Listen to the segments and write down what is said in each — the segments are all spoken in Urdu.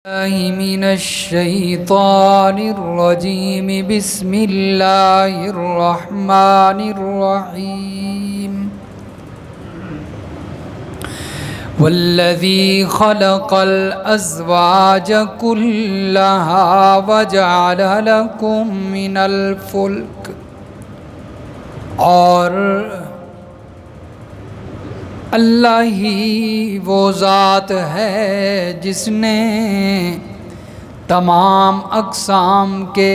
الله من الشيطان الرجيم. بسم الله الرحمن الرحيم. والذي خلق الأزواج كلها وجعل لكم من الفلك، اور اللہ ہی وہ ذات ہے جس نے تمام اقسام کے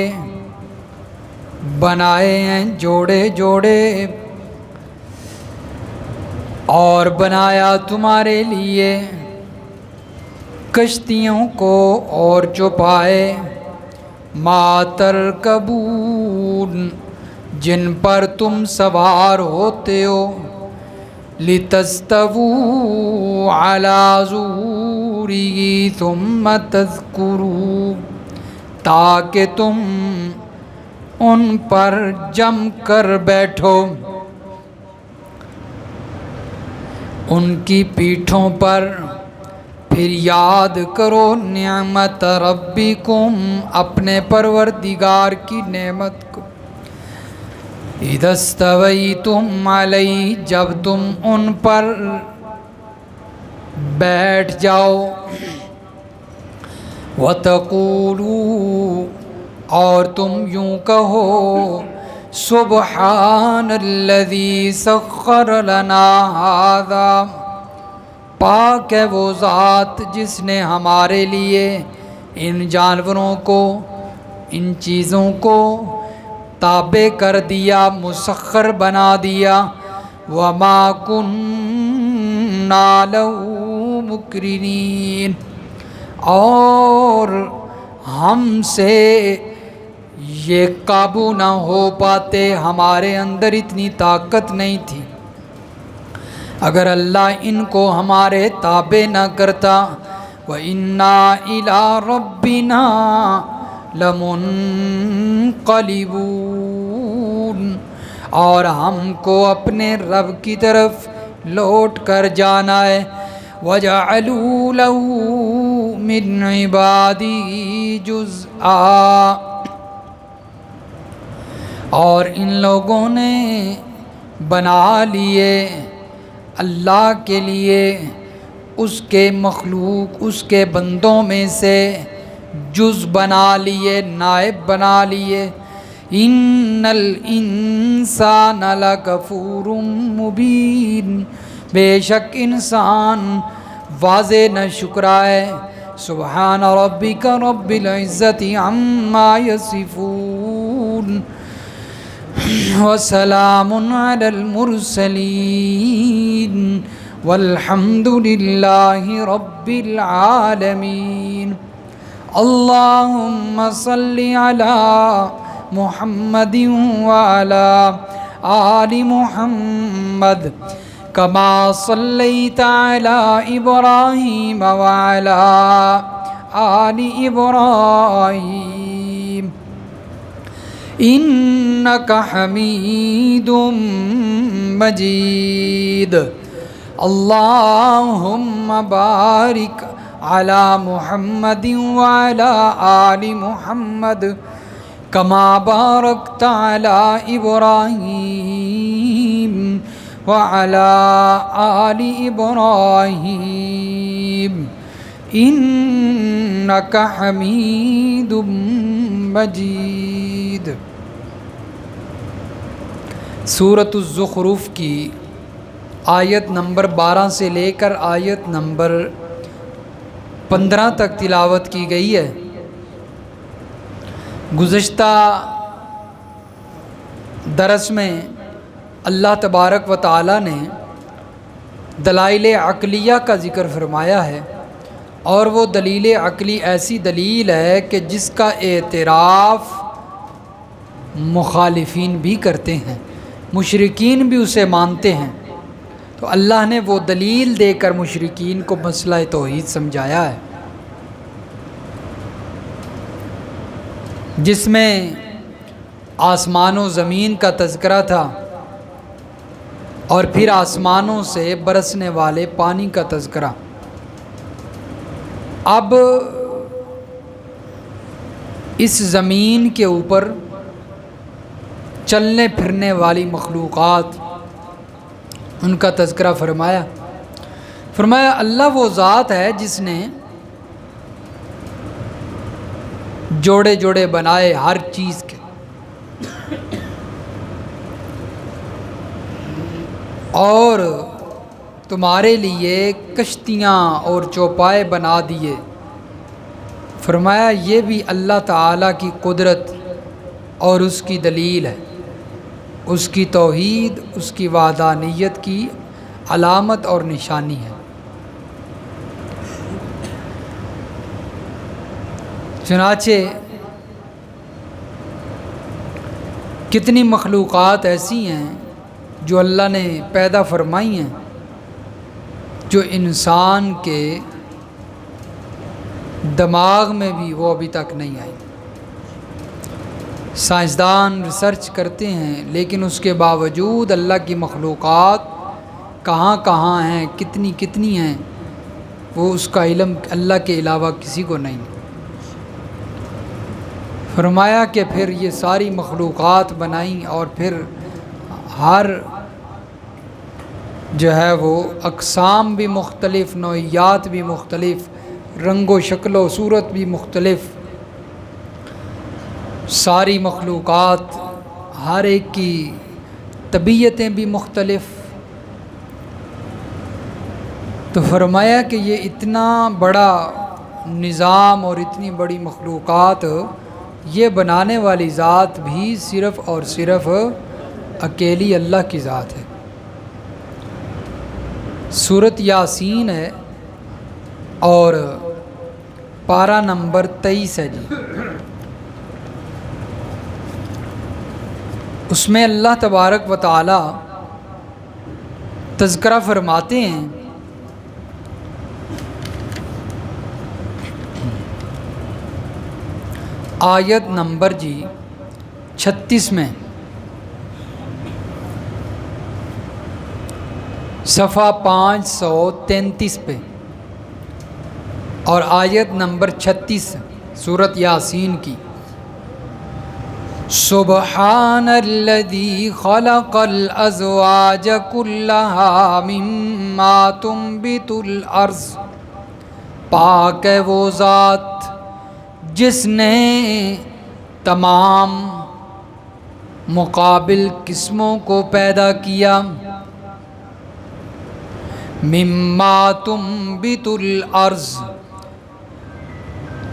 بنائے ہیں جوڑے جوڑے، اور بنایا تمہارے لیے کشتیوں کو اور چوپائے ما ترکبون جن پر تم سوار ہوتے ہو، لِتَسْتَوُوا عَلَى ظُهُورِهِ ثُمَّ تَذْكُرُوا تاکہ تم ان پر جم کر بیٹھو، ان کی پیٹھوں پر، پھر یاد کرو نعمت ربکم اپنے پروردگار کی نعمت کو، اذا استویتم علیہ جب تم ان پر بیٹھ جاؤ، وَتَقُولُوا اور تم یوں کہو سبحان الذی سخر لنا ھذا پاک ہے وہ ذات جس نے ہمارے لیے ان جانوروں کو، ان چیزوں کو تابع کر دیا، مسخر بنا دیا، وَمَا كُنَّا لَهُ مُقْرِنِينَ اور ہم سے یہ قابو نہ ہو پاتے، ہمارے اندر اتنی طاقت نہیں تھی، اگر اللہ ان کو ہمارے تابع نہ کرتا، وَإِنَّا إِلَىٰ رَبِّنَا لَمُنْقَلِبُونَ اور ہم کو اپنے رب کی طرف لوٹ کر جانا ہے، وَجَعَلُوا لَهُ مِنْ عِبَادِهِ جُزْءًا اور ان لوگوں نے بنا لیے اللہ کے لیے اس کے مخلوق، اس کے بندوں میں سے جز بنا لیے، نائب بنا لیے، ان الانسان لکفور مبین بے شک انسان واضح ناشکرا ہے، سبحان ربک رب العزت عما یصفون وسلام علی المرسلین والحمد للہ رب العالمین۔ اللہم صلی علی محمد وعلی آل محمد کما صلیت علی ابراہیم وعلی آل ابراہیم انک حمید مجید۔ اللہم بارک علی محمد وعلی آل محمد کما بارکت علی ابراہیم وعلی آل ابراہیم انک حمید مجید۔ سورۃ الزخرف کی آیت نمبر 12 سے لے کر آیت نمبر 15 تک تلاوت کی گئی ہے۔ گزشتہ درس میں اللہ تبارک و تعالی نے دلائل عقلیہ کا ذکر فرمایا ہے، اور وہ دلیل عقلی ایسی دلیل ہے کہ جس کا اعتراف مخالفین بھی کرتے ہیں، مشرکین بھی اسے مانتے ہیں، تو اللہ نے وہ دلیل دے کر مشرکین کو مسئلہ توحید سمجھایا ہے، جس میں آسمان و زمین کا تذکرہ تھا، اور پھر آسمانوں سے برسنے والے پانی کا تذکرہ۔ اب اس زمین کے اوپر چلنے پھرنے والی مخلوقات ان کا تذکرہ فرمایا اللہ وہ ذات ہے جس نے جوڑے جوڑے بنائے ہر چیز کے، اور تمہارے لیے کشتیاں اور چوپائے بنا دیے۔ فرمایا یہ بھی اللہ تعالیٰ کی قدرت اور اس کی دلیل ہے، اس کی توحید، اس کی وحدانیت کی علامت اور نشانی ہے۔ چنانچہ کتنی مخلوقات ایسی ہیں جو اللہ نے پیدا فرمائی ہیں جو انسان کے دماغ میں بھی وہ ابھی تک نہیں آئی۔ سائنسدان ریسرچ کرتے ہیں لیکن اس کے باوجود اللہ کی مخلوقات کہاں کہاں ہیں، کتنی کتنی ہیں، وہ اس کا علم اللہ کے علاوہ کسی کو نہیں۔ فرمایا کہ پھر یہ ساری مخلوقات بنائیں اور پھر ہر جو ہے وہ اقسام بھی مختلف، نوعیات بھی مختلف، رنگ و شکل و صورت بھی مختلف، ساری مخلوقات ہر ایک کی طبیعتیں بھی مختلف۔ تو فرمایا کہ یہ اتنا بڑا نظام اور اتنی بڑی مخلوقات یہ بنانے والی ذات بھی صرف اور صرف اکیلی اللہ کی ذات ہے۔ سورۃ یاسین ہے اور پارہ نمبر 23 ہے جی۔ اس میں اللہ تبارک و تعالی تذکرہ فرماتے ہیں آیت نمبر جی 36 میں، صفحہ 533 پہ، اور آیت نمبر 36 سورۃ یاسین کی۔ سبحان الذی خلق الازواج کلہا مما تنبت الارض، پاک ہے وہ ذات جس نے تمام مقابل قسموں کو پیدا کیا، مما تنبت الارض،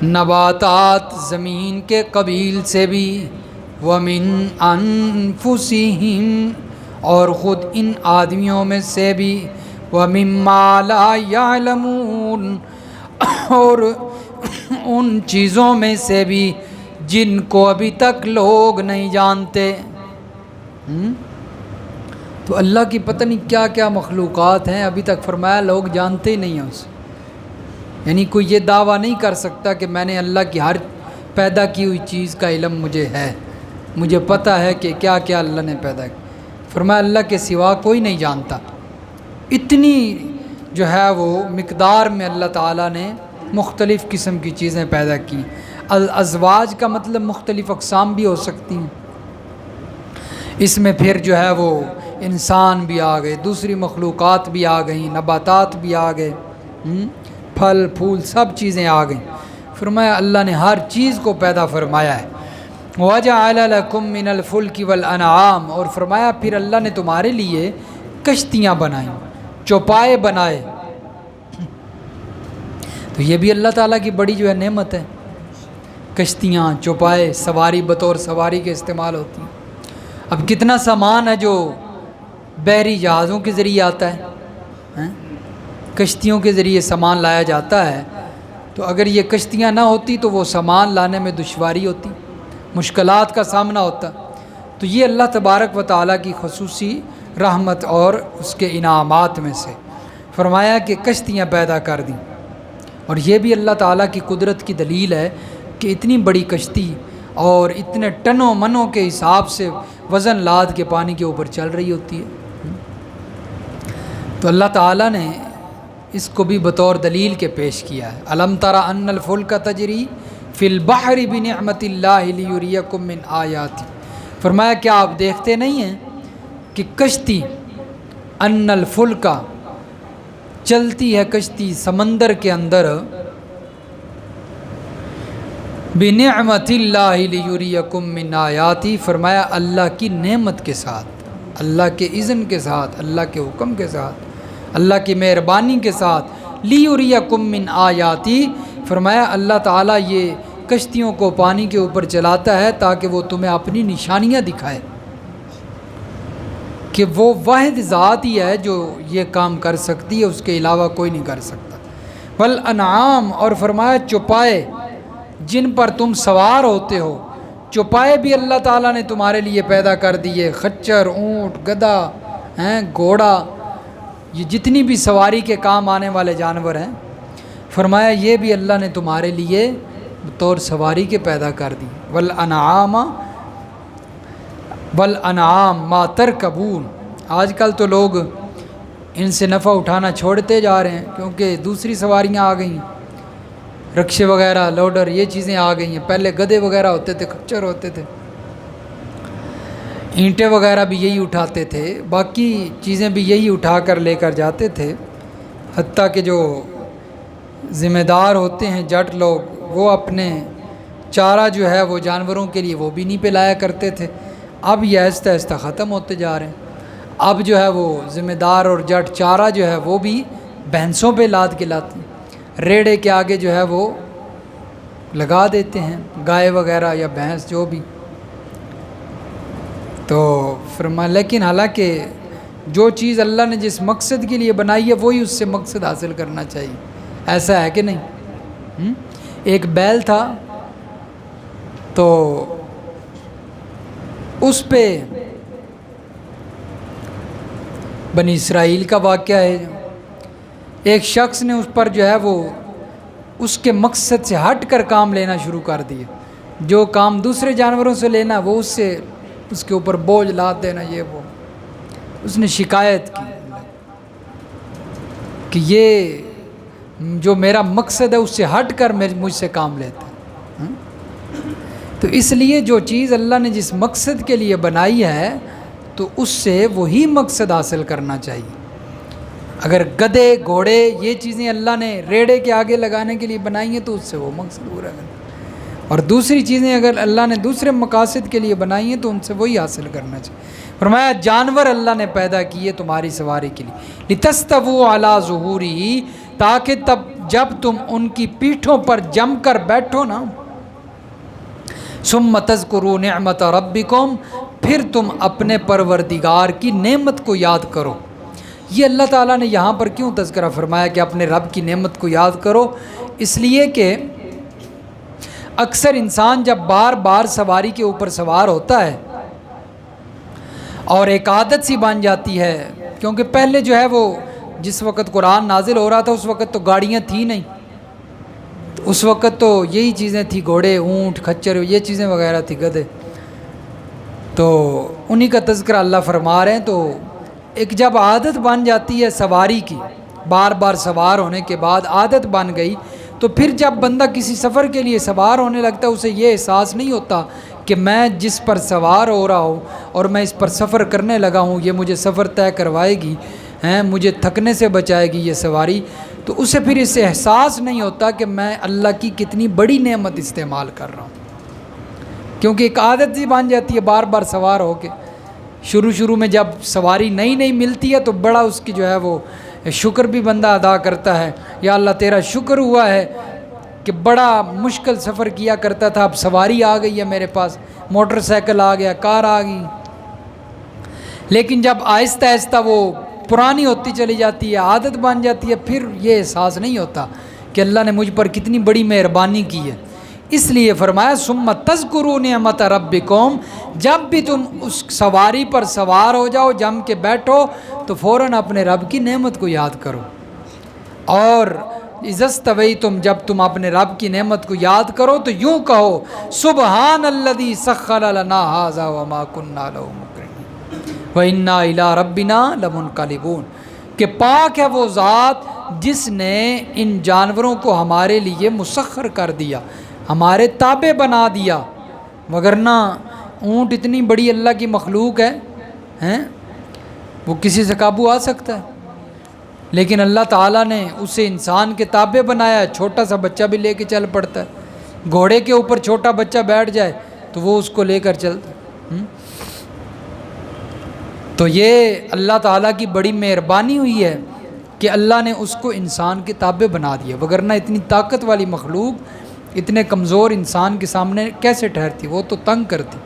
نباتات زمین کے قبیل سے بھی، ومن انفسہم، اور خود ان آدمیوں میں سے بھی، ومما لا یعلمون، اور ان چیزوں میں سے بھی جن کو ابھی تک لوگ نہیں جانتے۔ تو اللہ کی پتہ نہیں کیا کیا مخلوقات ہیں، ابھی تک فرمایا لوگ جانتے ہی نہیں ہیں اسے۔ یعنی کوئی یہ دعویٰ نہیں کر سکتا کہ میں نے اللہ کی ہر پیدا کی ہوئی چیز کا علم مجھے ہے، مجھے پتہ ہے کہ کیا کیا اللہ نے پیدا کیا۔ فرمایا اللہ کے سوا کوئی نہیں جانتا۔ اتنی جو ہے وہ مقدار میں اللہ تعالیٰ نے مختلف قسم کی چیزیں پیدا کی۔ الازواج کا مطلب مختلف اقسام بھی ہو سکتی ہیں، اس میں پھر جو ہے وہ انسان بھی آ گئے، دوسری مخلوقات بھی آ گئیں، نباتات بھی آ گئے، پھل پھول سب چیزیں آ گئیں۔ فرمایا اللہ نے ہر چیز کو پیدا فرمایا ہے۔ وَجَعَلَ لَكُم مِّنَ الْفُلْكِ وَالْأَنْعَامِ، اور فرمایا پھر اللہ نے تمہارے لیے کشتیاں بنائیں، چوپائے بنائے۔ تو یہ بھی اللہ تعالیٰ کی بڑی جو ہے نعمت ہے، کشتیاں، چوپائے، سواری بطور سواری کے استعمال ہوتی ہیں۔ اب کتنا سامان ہے جو بحری جہازوں کے ذریعے آتا ہے، کشتیوں کے ذریعے سامان لایا جاتا ہے۔ تو اگر یہ کشتیاں نہ ہوتی تو وہ سامان لانے میں دشواری ہوتی، مشکلات کا سامنا ہوتا۔ تو یہ اللہ تبارک و تعالیٰ کی خصوصی رحمت اور اس کے انعامات میں سے فرمایا کہ کشتیاں پیدا کر دیں۔ اور یہ بھی اللہ تعالیٰ کی قدرت کی دلیل ہے کہ اتنی بڑی کشتی اور اتنے ٹنوں منوں کے حساب سے وزن لاد کے پانی کے اوپر چل رہی ہوتی ہے۔ تو اللہ تعالیٰ نے اس کو بھی بطور دلیل کے پیش کیا ہے۔ الم تر ان الفلک تجری فی البحر بنعمت اللہ لیریکم من آیاتی، فرمایا کیا آپ دیکھتے نہیں ہیں کہ کشتی ان الفلک چلتی ہے کشتی سمندر کے اندر بنعمت اللہ لیریکم من آیاتی، فرمایا اللہ کی نعمت کے ساتھ، اللہ کے اذن کے ساتھ، اللہ کے حکم کے ساتھ، اللہ کی مہربانی کے ساتھ، لیریکم من آیاتی، فرمایا اللہ تعالیٰ یہ کشتیوں کو پانی کے اوپر چلاتا ہے تاکہ وہ تمہیں اپنی نشانیاں دکھائے کہ وہ واحد ذات ہی ہے جو یہ کام کر سکتی ہے، اس کے علاوہ کوئی نہیں کر سکتا۔ والانعام، اور فرمایا چوپائے جن پر تم سوار ہوتے ہو، چوپائے بھی اللہ تعالیٰ نے تمہارے لیے پیدا کر دیے، خچر، اونٹ، گدھا، گھوڑا، یہ جتنی بھی سواری کے کام آنے والے جانور ہیں، فرمایا یہ بھی اللہ نے تمہارے لیے بطور سواری کے پیدا کر دی۔ والانعام ما ترکبون، آج کل تو لوگ ان سے نفع اٹھانا چھوڑتے جا رہے ہیں کیونکہ دوسری سواریاں آ گئی ہیں، رکشے وغیرہ، لوڈر، یہ چیزیں آ گئی ہیں۔ پہلے گدھے وغیرہ ہوتے تھے، خچر ہوتے تھے، اینٹیں وغیرہ بھی یہی اٹھاتے تھے، باقی چیزیں بھی یہی اٹھا کر لے کر جاتے تھے، حتیٰ کہ جو ذمہ دار ہوتے ہیں جٹ لوگ، وہ اپنے چارہ جو ہے وہ جانوروں کے لیے وہ بھی نہیں پلایا کرتے تھے۔ اب یہ آہستہ آہستہ ختم ہوتے جا رہے ہیں، اب جو ہے وہ ذمہ دار اور جٹ چارہ جو ہے وہ بھی بھینسوں پہ لاد کے لاتے ہیں، ریڑے کے آگے جو ہے وہ لگا دیتے ہیں، گائے وغیرہ یا بھینس جو بھی۔ تو فرمایا لیکن حالانکہ جو چیز اللہ نے جس مقصد کے لیے بنائی ہے وہی اس سے مقصد حاصل کرنا چاہیے، ایسا ہے کہ نہیں؟ ایک بیل تھا تو اس پہ بنی اسرائیل کا واقعہ ہے، ایک شخص نے اس پر جو ہے وہ اس کے مقصد سے ہٹ کر کام لینا شروع کر دیا، جو کام دوسرے جانوروں سے لینا وہ اس کے اوپر بوجھ لاد دینا، یہ وہ اس نے شکایت کی کہ یہ جو میرا مقصد ہے اس سے ہٹ کر مجھ سے کام لیتا ہے۔ تو اس لیے جو چیز اللہ نے جس مقصد کے لیے بنائی ہے تو اس سے وہی مقصد حاصل کرنا چاہیے۔ اگر گدھے، گھوڑے، یہ چیزیں اللہ نے ریڑے کے آگے لگانے کے لیے بنائی ہیں تو اس سے وہ مقصد پورا کرنا، اور دوسری چیزیں اگر اللہ نے دوسرے مقاصد کے لیے بنائی ہیں تو ان سے وہی حاصل کرنا چاہیے۔ فرمایا جانور اللہ نے پیدا کیے تمہاری سواری کے لیے، لتستووا علی ظہورہ، تاکہ تب جب تم ان کی پیٹھوں پر جم کر بیٹھو نا، ثم تذکروا نعمت ربکم، پھر تم اپنے پروردگار کی نعمت کو یاد کرو۔ یہ اللہ تعالیٰ نے یہاں پر کیوں تذکرہ فرمایا کہ اپنے رب کی نعمت کو یاد کرو؟ اس لیے کہ اکثر انسان جب بار بار سواری کے اوپر سوار ہوتا ہے اور ایک عادت سی بن جاتی ہے، کیونکہ پہلے جو ہے وہ جس وقت قرآن نازل ہو رہا تھا اس وقت تو گاڑیاں تھیں نہیں، اس وقت تو یہی چیزیں تھیں، گھوڑے، اونٹ، خچر، یہ چیزیں وغیرہ تھی، گدھے، تو انہی کا تذکرہ اللہ فرما رہے ہیں۔ تو ایک جب عادت بن جاتی ہے سواری کی، بار بار سوار ہونے کے بعد عادت بن گئی، تو پھر جب بندہ کسی سفر کے لیے سوار ہونے لگتا ہے اسے یہ احساس نہیں ہوتا کہ میں جس پر سوار ہو رہا ہوں اور میں اس پر سفر کرنے لگا ہوں یہ مجھے سفر طے کروائے گی، مجھے تھکنے سے بچائے گی یہ سواری، تو اسے پھر اس سے احساس نہیں ہوتا کہ میں اللہ کی کتنی بڑی نعمت استعمال کر رہا ہوں، کیونکہ ایک عادت ہی بن جاتی ہے بار بار سوار ہو کے۔ شروع میں جب سواری نئی ملتی ہے تو بڑا اس کی جو ہے وہ شکر بھی بندہ ادا کرتا ہے، یا اللہ تیرا شکر ہوا ہے کہ بڑا مشکل سفر کیا کرتا تھا، اب سواری آ گئی ہے میرے پاس، موٹر سائیکل آ گیا، کار آ گئی۔ لیکن جب آہستہ آہستہ وہ پرانی ہوتی چلی جاتی ہے، عادت بن جاتی ہے، پھر یہ احساس نہیں ہوتا کہ اللہ نے مجھ پر کتنی بڑی مہربانی کی ہے۔ اس لیے فرمایا ثم تذکروا نعمت ربکم، جب بھی تم اس سواری پر سوار ہو جاؤ، جم کے بیٹھو، تو فوراً اپنے رب کی نعمت کو یاد کرو، اور اذا استویتم، جب تم اپنے رب کی نعمت کو یاد کرو تو یوں کہو سبحان الذی سخر لنا ھذا وما كنا له مقرنین وَإِنَّا إِلَىٰ رَبِّنَا لَمُنْقَلِبُونَ، کہ پاک ہے وہ ذات جس نے ان جانوروں کو ہمارے لیے مسخر کر دیا، ہمارے تابع بنا دیا، وگرنہ اونٹ اتنی بڑی اللہ کی مخلوق ہے، ہیں وہ کسی سے قابو آ سکتا ہے، لیکن اللہ تعالیٰ نے اسے انسان کے تابع بنایا. چھوٹا سا بچہ بھی لے کے چل پڑتا ہے، گھوڑے کے اوپر چھوٹا بچہ بیٹھ جائے تو وہ اس کو لے کر چلتا ہے. تو یہ اللہ تعالیٰ کی بڑی مہربانی ہوئی ہے کہ اللہ نے اس کو انسان کے تابع بنا دیا، وگرنہ اتنی طاقت والی مخلوق اتنے کمزور انسان کے سامنے کیسے ٹھہرتی، وہ تو تنگ کرتی.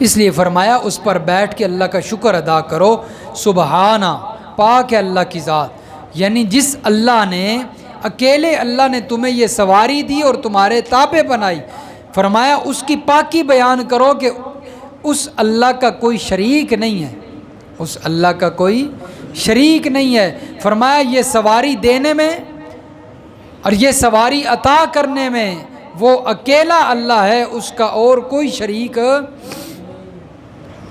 اس لیے فرمایا اس پر بیٹھ کے اللہ کا شکر ادا کرو. سبحانہ، پاک ہے اللہ کی ذات، یعنی جس اللہ نے، اکیلے اللہ نے تمہیں یہ سواری دی اور تمہارے تابع بنائی، فرمایا اس کی پاکی بیان کرو کہ اس اللہ کا کوئی شریک نہیں ہے، اس اللہ کا کوئی شریک نہیں ہے. فرمایا یہ سواری دینے میں اور یہ سواری عطا کرنے میں وہ اکیلا اللہ ہے، اس کا اور کوئی شریک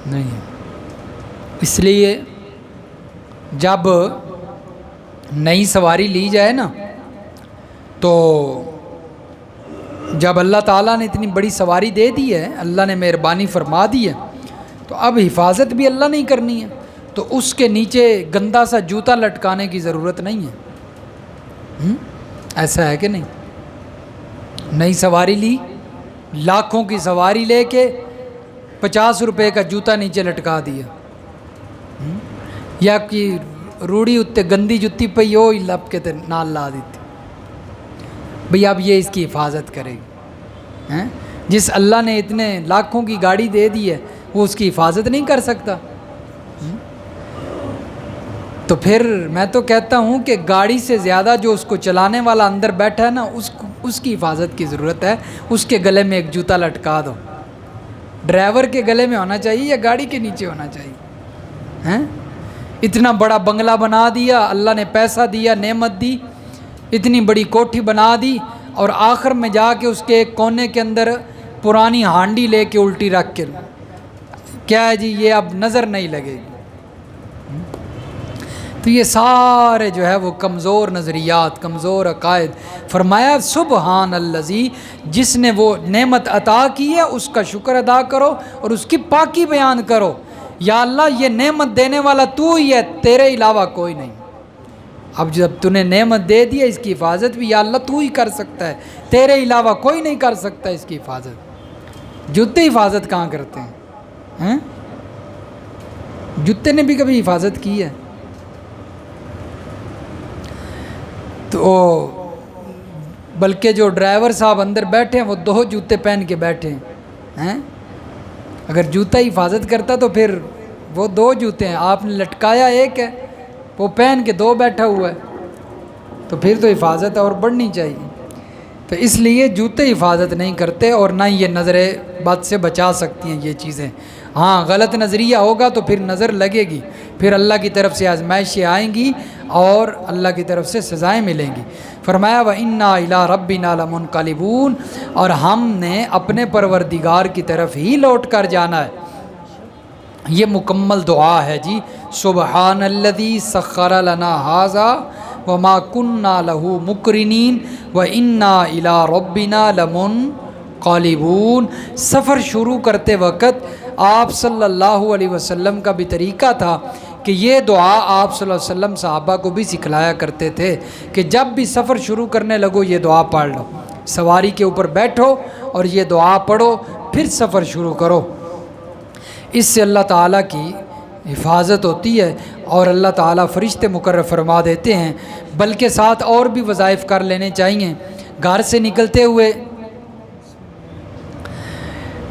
نہیں ہے. اس لیے جب نئی سواری لی جائے نا، تو جب اللہ تعالیٰ نے اتنی بڑی سواری دے دی ہے، اللہ نے مہربانی فرما دی ہے، تو اب حفاظت بھی اللہ نہیں کرنی ہے، تو اس کے نیچے گندا سا جوتا لٹکانے کی ضرورت نہیں ہے. ایسا ہے کہ نہیں؟ نئی سواری لی، لاکھوں کی سواری لے کے 50 روپے کا جوتا نیچے لٹکا دیا، یا کہ روڑی اتے گندی جتی پئی ہو لپ کے نال لا دیتی. بھئی اب یہ اس کی حفاظت کرے گی؟ جس اللہ نے اتنے لاکھوں کی گاڑی دے دی ہے وہ اس کی حفاظت نہیں کر سکتا؟ تو پھر میں تو کہتا ہوں کہ گاڑی سے زیادہ جو اس کو چلانے والا اندر بیٹھا ہے نا، اس کی حفاظت کی ضرورت ہے. اس کے گلے میں ایک جوتا لٹکا دو. ڈرائیور کے گلے میں ہونا چاہیے یا گاڑی کے نیچے ہونا چاہیے؟ اتنا بڑا بنگلہ بنا دیا، اللہ نے پیسہ دیا، نعمت دی، اتنی بڑی کوٹھی بنا دی، اور آخر میں جا کے اس کے ایک کونے کے اندر پرانی ہانڈی لے کے الٹی رکھ کے، کیا ہے جی یہ اب نظر نہیں لگے گی. تو یہ سارے جو ہے وہ کمزور نظریات، کمزور عقائد. فرمایا سبحان الذی، جس نے وہ نعمت عطا کی ہے اس کا شکر ادا کرو اور اس کی پاکی بیان کرو. یا اللہ یہ نعمت دینے والا تو ہی ہے، تیرے علاوہ کوئی نہیں. اب جب تو نے نعمت دے دی ہے، اس کی حفاظت بھی یا اللہ تو ہی کر سکتا ہے، تیرے علاوہ کوئی نہیں کر سکتا اس کی حفاظت. جوتے حفاظت کہاں کرتے ہیں؟ جوتے نے بھی کبھی حفاظت کی ہے؟ تو بلکہ جو ڈرائیور صاحب اندر بیٹھے ہیں وہ 2 جوتے پہن کے بیٹھے ہیں. اگر جوتا ہی حفاظت کرتا تو پھر وہ 2 جوتے ہیں، آپ نے لٹکایا ایک ہے، وہ پہن کے 2 بیٹھا ہوا ہے، تو پھر تو حفاظت اور بڑھنی چاہیے. تو اس لیے جوتے حفاظت نہیں کرتے، اور نہ یہ نظر بد سے بچا سکتی ہیں یہ چیزیں. ہاں غلط نظریہ ہوگا تو پھر نظر لگے گی، پھر اللہ کی طرف سے آزمائشیں آئیں گی اور اللہ کی طرف سے سزائیں ملیں گی. فرمایا وَإِنَّا إِلَىٰ رَبِّنَا لَمُنْقَلِبُونَ، اور ہم نے اپنے پروردگار کی طرف ہی لوٹ کر جانا ہے. یہ مکمل دعا ہے جی. سبحان الذی سخر لنا ھذا وما كنا له مقرنین وإنا إلى ربنا لمنقلبون. سفر شروع کرتے وقت آپ صلی اللہ علیہ وسلم کا بھی طریقہ تھا کہ یہ دعا آپ صلی اللہ علیہ وسلم صحابہ کو بھی سکھلایا کرتے تھے کہ جب بھی سفر شروع کرنے لگو یہ دعا پڑھ لو، سواری کے اوپر بیٹھو اور یہ دعا پڑھو، پھر سفر شروع کرو. اس سے اللہ تعالیٰ کی حفاظت ہوتی ہے اور اللہ تعالیٰ فرشتے مقرر فرما دیتے ہیں. بلکہ ساتھ اور بھی وظائف کر لینے چاہیے. گھر سے نکلتے ہوئے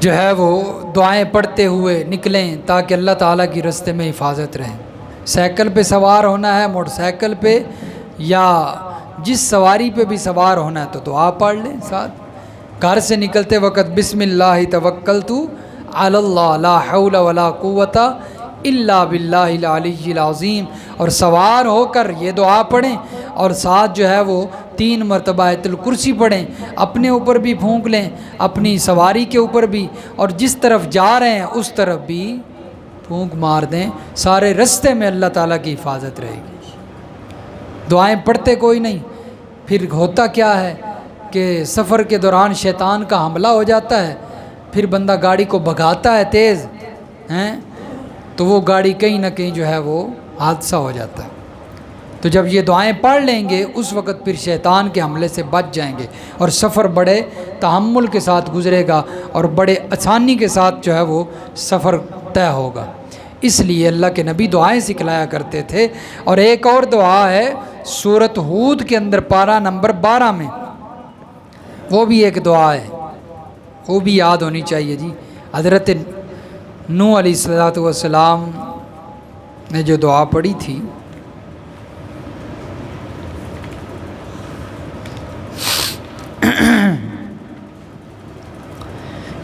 جو ہے وہ دعائیں پڑھتے ہوئے نکلیں تاکہ اللہ تعالیٰ کی رستے میں حفاظت رہے. سائیکل پہ سوار ہونا ہے، موٹر سائیکل پہ یا جس سواری پہ بھی سوار ہونا ہے تو دعا پڑھ لیں ساتھ. گھر سے نکلتے وقت بسم اللہ توکلت علی اللہ لا حول ولا قوت الا باللہ العلی العظیم، اور سوار ہو کر یہ دعا پڑھیں اور ساتھ جو ہے وہ 3 مرتبہ آیت الکرسی پڑھیں. اپنے اوپر بھی پھونک لیں، اپنی سواری کے اوپر بھی، اور جس طرف جا رہے ہیں اس طرف بھی پھونک مار دیں. سارے رستے میں اللہ تعالیٰ کی حفاظت رہے گی. دعائیں پڑھتے کوئی نہیں. پھر ہوتا کیا ہے کہ سفر کے دوران شیطان کا حملہ ہو جاتا ہے، پھر بندہ گاڑی کو بھگاتا ہے تیز ہیں تو وہ گاڑی کہیں نہ کہیں جو ہے وہ حادثہ ہو جاتا ہے۔ تو جب یہ دعائیں پڑھ لیں گے اس وقت پھر شیطان کے حملے سے بچ جائیں گے، اور سفر بڑے تحمل کے ساتھ گزرے گا اور بڑے آسانی کے ساتھ جو ہے وہ سفر طے ہوگا۔ اس لیے اللہ کے نبی دعائیں سکھلایا کرتے تھے۔ اور ایک اور دعا ہے سورۃ ہود کے اندر پارہ نمبر 12 میں، وہ بھی ایک دعا ہے، وہ بھی یاد ہونی چاہیے جی۔ حضرت نوح علیہ السلام نے جو دعا پڑھی تھی،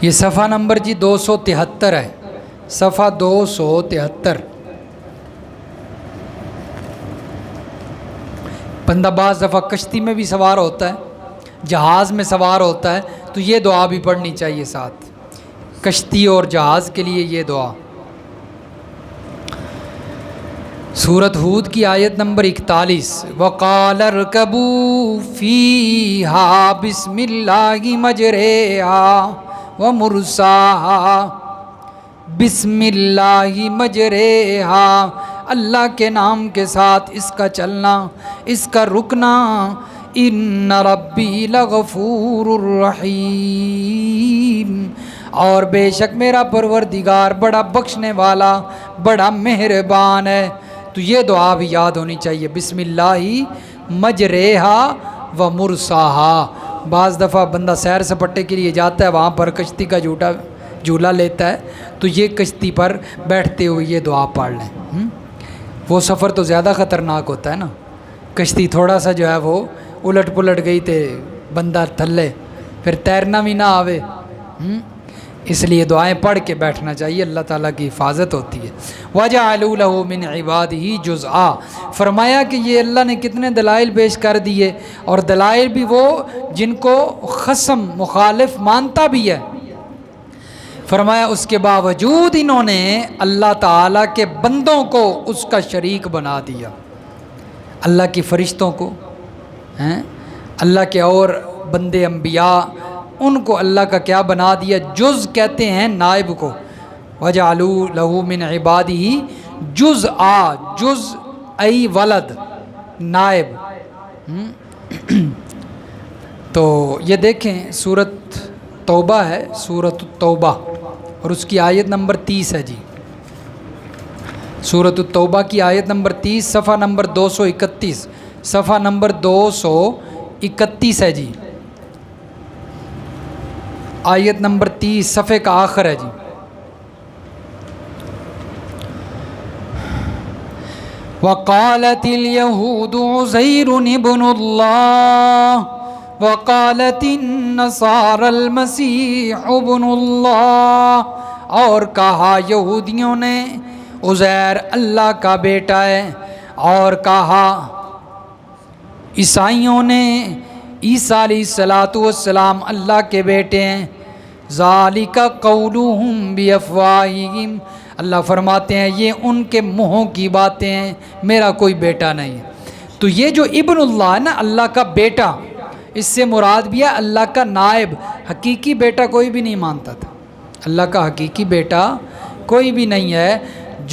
یہ صفحہ نمبر جی 273 ہے، صفحہ 273۔ بندہ بعض دفعہ کشتی میں بھی سوار ہوتا ہے، جہاز میں سوار ہوتا ہے، تو یہ دعا بھی پڑھنی چاہیے ساتھ، کشتی اور جہاز کے لیے یہ دعا۔ سورۃ ہود کی آیت نمبر 41، وَقَالَ ارْكَبُوا فِيهَا بِسْمِ اللَّهِ مَجْرَاهَا وَمُرْسَاهَا، بسم اللہ مجریہا، اللہ کے نام کے ساتھ اس کا چلنا، اس کا رکنا، ان ربی لغفور الرحیم، اور بے شک میرا پروردگار بڑا بخشنے والا، بڑا مہربان ہے۔ تو یہ دعا بھی یاد ہونی چاہیے، بسم اللہ مجریہا و مرساہا۔ بعض دفعہ بندہ سیر سپاٹے کے لیے جاتا ہے، وہاں پر کشتی کا جھولا لیتا ہے، تو یہ کشتی پر بیٹھتے ہوئے یہ دعا پڑھ لیں۔ وہ سفر تو زیادہ خطرناک ہوتا ہے نا، کشتی تھوڑا سا جو ہے وہ الٹ پلٹ گئی تے بندہ تھلے، پھر تیرنا بھی نہ آوے، اس لیے دعائیں پڑھ کے بیٹھنا چاہیے، اللہ تعالیٰ کی حفاظت ہوتی ہے۔ وَجَعَلُوا لَهُ مِنْ عِبَادِهِ جُزْءًا، فرمایا کہ یہ اللہ نے کتنے دلائل پیش کر دیے، اور دلائل بھی وہ جن کو خصم مخالف مانتا بھی ہے۔ فرمایا اس کے باوجود انہوں نے اللہ تعالیٰ کے بندوں کو اس کا شریک بنا دیا، اللہ کی فرشتوں کو، اللہ کے اور بندے انبیاء، ان کو اللہ کا کیا بنا دیا؟ جز کہتے ہیں نائب کو، وَجَعَلُوا لَهُ مِنْ عِبَادِهِ جُزْءًا، جز ای ولد، نائب۔ تو یہ دیکھیں سورۃ توبہ ہے، سورۃ التوبہ، اور اس کی آیت نمبر 30 ہے جی، سورۃ التوبہ کی آیت نمبر 30، صفحہ نمبر 231، صفحہ نمبر 231 ہے جی، آیت نمبر 30 صفحے کا آخر ہے جی۔ وَقَالَتِ الْيَهُودُ عُزَيْرٌ ابْنُ اللَّهِ وَقَالَتِ النَّصَارَى الْمَسِيحُ ابْنُ اللَّهِ، اور کہا یہودیوں نے عزیر اللہ کا بیٹا ہے، اور کہا عیسائیوں نے عیسیٰ علیہ السلام اللہ کے بیٹے ہیں۔ ذَلِكَ قَوْلُهُمْ بِأَفْوَاهِهِمْ، اللہ فرماتے ہیں یہ ان کے منہوں کی باتیں ہیں، میرا کوئی بیٹا نہیں ہے۔ تو یہ جو ابن اللہ ہے نا، اللہ کا بیٹا، اس سے مراد بھی ہے اللہ کا نائب۔ حقیقی بیٹا کوئی بھی نہیں مانتا تھا، اللہ کا حقیقی بیٹا کوئی بھی نہیں ہے،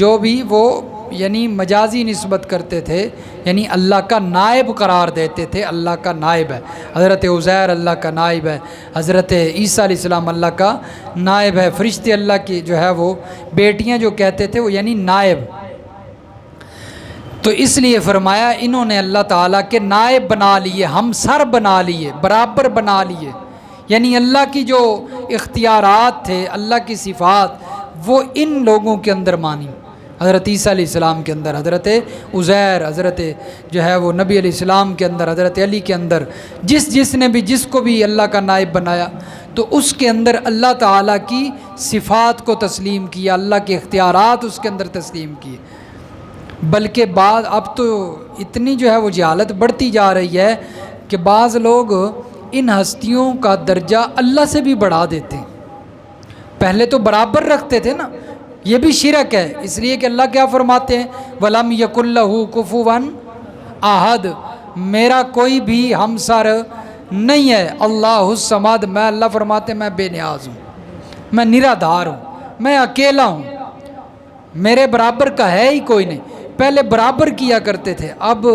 جو بھی وہ یعنی مجازی نسبت کرتے تھے، یعنی اللہ کا نائب قرار دیتے تھے، اللہ کا نائب ہے۔ حضرت عزیر اللہ کا نائب ہے، حضرت عیسیٰ علیہ السلام اللہ کا نائب ہے، فرشتے اللہ کی جو ہے وہ بیٹیاں جو کہتے تھے وہ یعنی نائب۔ تو اس لیے فرمایا انہوں نے اللہ تعالیٰ کے نائب بنا لیے، ہمسر بنا لیے، برابر بنا لیے، یعنی اللہ کی جو اختیارات تھے، اللہ کی صفات، وہ ان لوگوں کے اندر مانی، حضرت عیسیٰ علیہ السلام کے اندر، حضرت عزیر، حضرت جو ہے وہ نبی علیہ السلام کے اندر، حضرت علی کے اندر، جس نے بھی جس کو بھی اللہ کا نائب بنایا، تو اس کے اندر اللہ تعالیٰ کی صفات کو تسلیم کیا، اللہ کے اختیارات اس کے اندر تسلیم کیے۔ بلکہ بعض اب تو اتنی جو ہے وہ جہالت بڑھتی جا رہی ہے کہ بعض لوگ ان ہستیوں کا درجہ اللہ سے بھی بڑھا دیتے ہیں۔ پہلے تو برابر رکھتے تھے نا، یہ بھی شرک ہے، اس لیے کہ اللہ کیا فرماتے ہیں؟ وَلَمْ يَكُنْ لَهُ كُفُوًا أَحَدٌ، میرا کوئی بھی ہمسر نہیں ہے۔ اللہ الصمد، میں اللہ فرماتے میں بے نیاز ہوں، میں نرادھار ہوں، میں اکیلا ہوں، میرے برابر کا ہے ہی کوئی نہیں۔ پہلے برابر کیا کرتے تھے، اب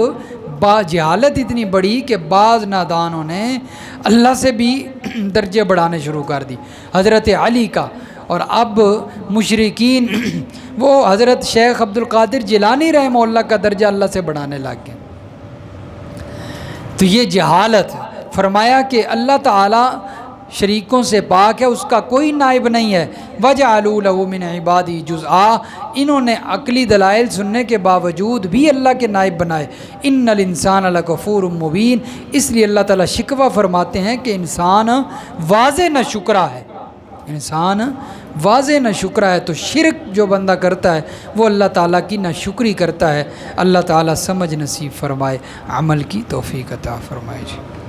جہالت اتنی بڑی کہ بعض نادانوں نے اللہ سے بھی درجے بڑھانے شروع کر دی، حضرت علی کا، اور اب مشرکین وہ حضرت شیخ عبد القادر جیلانی رحمہ اللہ کا درجہ اللہ سے بڑھانے لگ گئے۔ تو یہ جہالت ہے۔ فرمایا کہ اللہ تعالیٰ شریکوں سے پاک ہے، اس کا کوئی نائب نہیں ہے۔ وَجَعَلُوا لَهُ مِنْ عِبَادِهِ جُزْءًا، انہوں نے عقلی دلائل سننے کے باوجود بھی اللہ کے نائب بنائے۔ إِنَّ الْإِنسَانَ لَكَفُورٌ مُبِينٌ، اس لیے اللہ تعالیٰ شکوہ فرماتے ہیں کہ انسان واضح ناشکرا ہے، انسان واضح ناشکرا ہے۔ تو شرک جو بندہ کرتا ہے وہ اللہ تعالیٰ کی ناشکری کرتا ہے۔ اللہ تعالیٰ سمجھ نصیب فرمائے، عمل کی توفیق عطا فرمائے جی۔